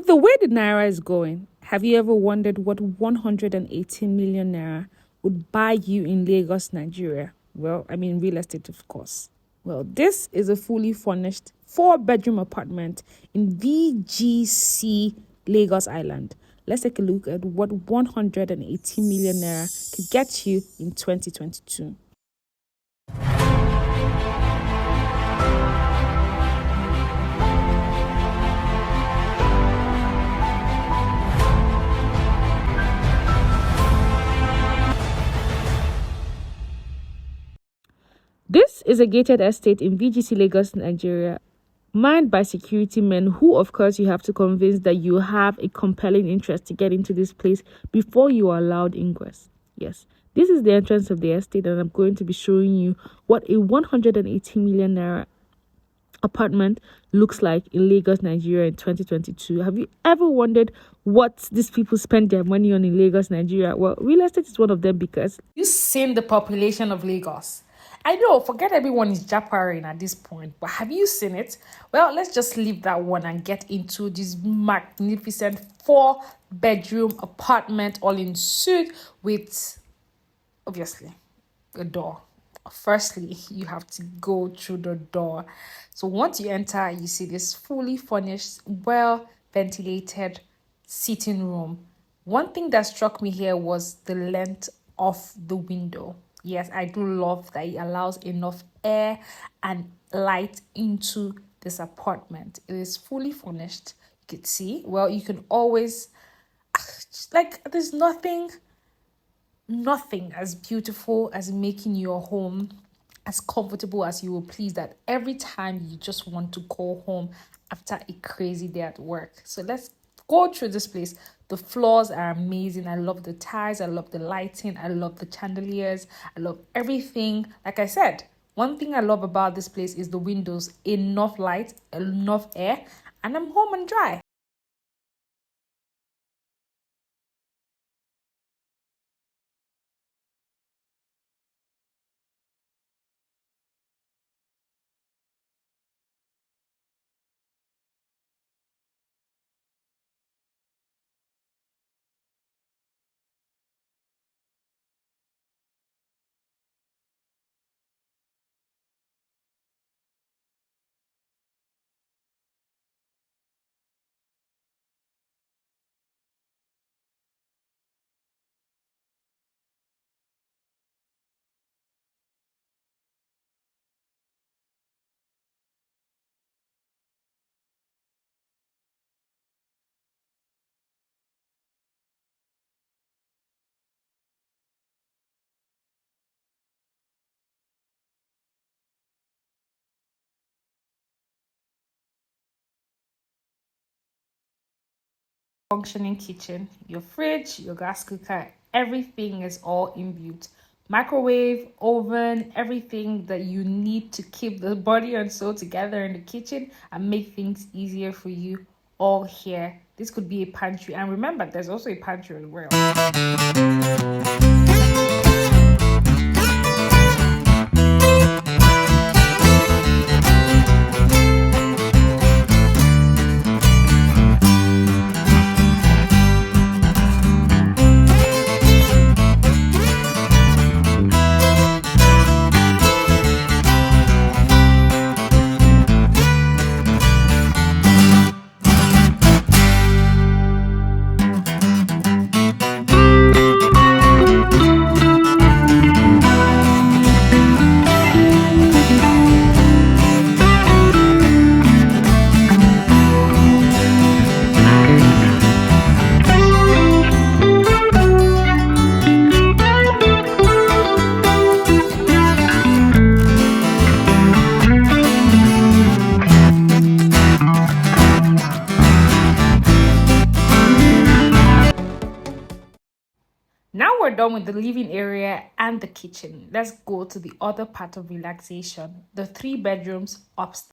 With the way the naira is going, have you ever wondered what 118 million naira would buy you in Lagos, Nigeria? Well, I mean, real estate, of course. Well, this is a fully furnished 4-bedroom apartment in VGC, Lagos Island. Let's take a look at what 118 million naira could get you in 2022. This is a gated estate in VGC, Lagos, Nigeria, manned by security men who, of course, you have to convince that you have a compelling interest to get into this place before you are allowed ingress. Yes, this is the entrance of the estate, and I'm going to be showing you what a 118 million naira apartment looks like in Lagos, Nigeria in 2022. Have you ever wondered what these people spend their money on in Lagos, Nigeria? Well, real estate is one of them because you've seen the population of Lagos. I know, forget everyone is japaring at this point, but have you seen it? Well, let's just leave that one and get into this magnificent 4-bedroom apartment all in suite with, obviously, a door. Firstly, you have to go through the door. So once you enter, you see this fully furnished, well ventilated sitting room. One thing that struck me here was the length of the window. Yes, I do love that it allows enough air and light into this apartment. It is fully furnished. You can see, well, you can always, like, there's nothing as beautiful as making your home as comfortable as you will please, that every time you just want to go home after a crazy day at work. So let's go through this place. The floors are amazing. I love the tiles. I love the lighting. I love the chandeliers. I love everything. Like I said, one thing I love about this place is the windows. Enough light, enough air, and I'm home and dry. Functioning kitchen, your fridge, your gas cooker, everything is all inbuilt. Microwave, oven, everything that you need to keep the body and soul together in the kitchen and make things easier for you, all here. This could be a pantry, and remember, there's also a pantry as well. Now we're done with the living area and the kitchen. Let's go to the other part of relaxation, the 3 bedrooms upstairs.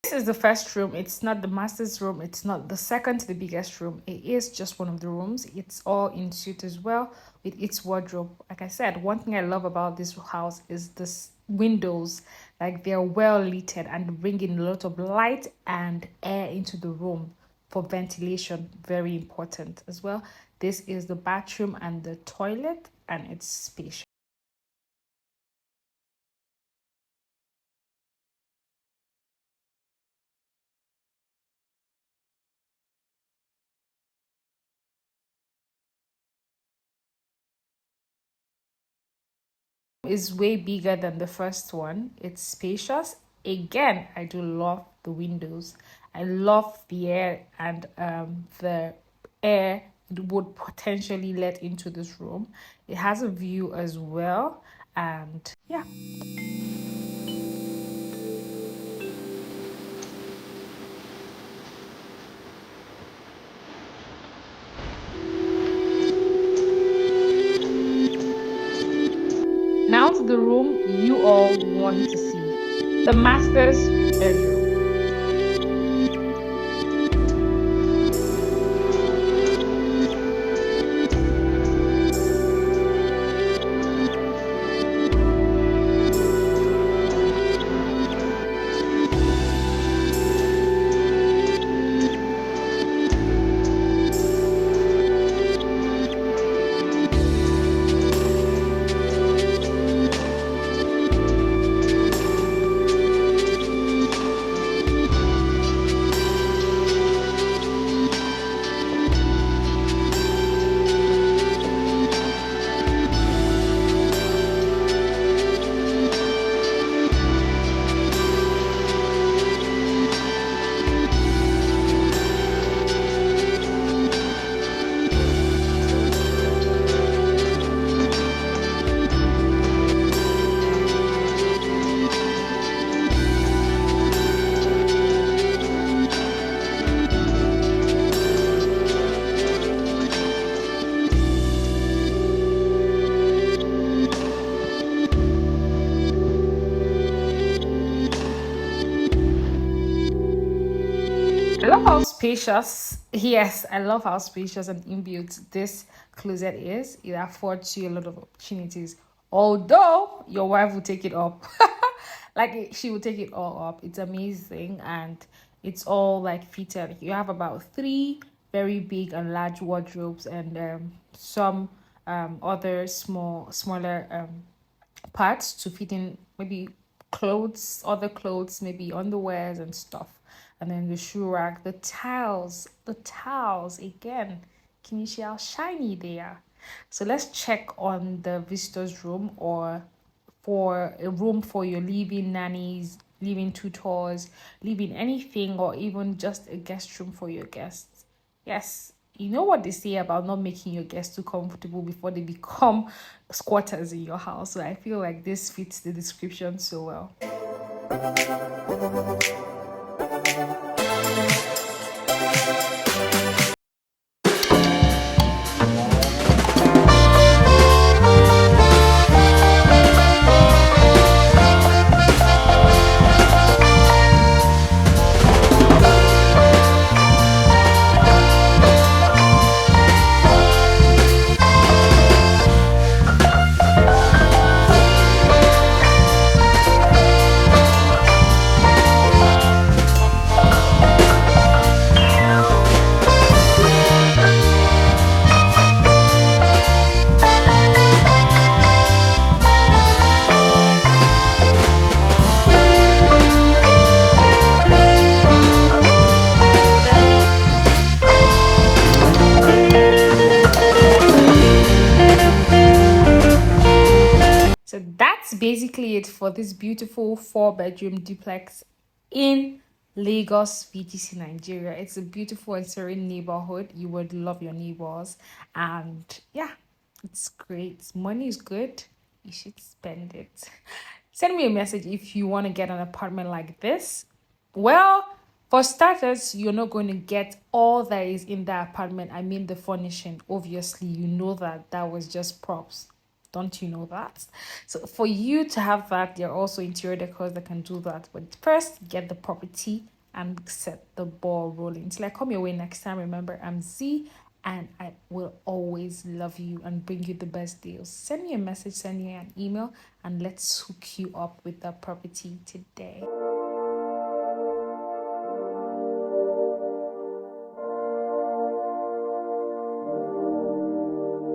This is the first room. It's not the master's room. It's not the second to the biggest room. It is just one of the rooms. It's all in suite as well with its wardrobe. Like I said, one thing I love about this house is this windows. Like they're well lit and bring in a lot of light and air into the room for ventilation. Very important as well. This is the bathroom and the toilet, and it's spacious. Is way bigger than the first one. It's spacious. Again, I do love the windows. I love the air and the air it would potentially let into this room. It has a view as well, and yeah. Now to the room you all want to see, the master's bedroom. I love how spacious, yes, I love how spacious and inbuilt this closet is. It affords you a lot of opportunities. Although your wife will take it up, she will take it all up. It's amazing, and it's all like fitted. You have about three very big and large wardrobes, and some other smaller parts to fit in maybe clothes, other clothes, maybe underwears and stuff. And then the shoe rack, the towels again. Can you see how shiny they are? So let's check on the visitor's room, or for a room for your living nannies, living tutors, living anything, or even just a guest room for your guests. Yes, you know what they say about not making your guests too comfortable before they become squatters in your house. So I feel like this fits the description so well. So that's basically it for this beautiful 4-bedroom duplex in Lagos, VTC, Nigeria. It's a beautiful and serene neighborhood. You would love your neighbors. And yeah, it's great. Money is good. You should spend it. Send me a message if you want to get an apartment like this. Well, for starters, you're not going to get all that is in the apartment. I mean, the furnishing. Obviously, you know that was just props. Don't you know that? So for you to have that, there are also interior decors that can do that. But first, get the property and set the ball rolling. Till I come your way next time, remember, I'm Z, and I will always love you and bring you the best deals. Send me a message, send me an email, and let's hook you up with that property today.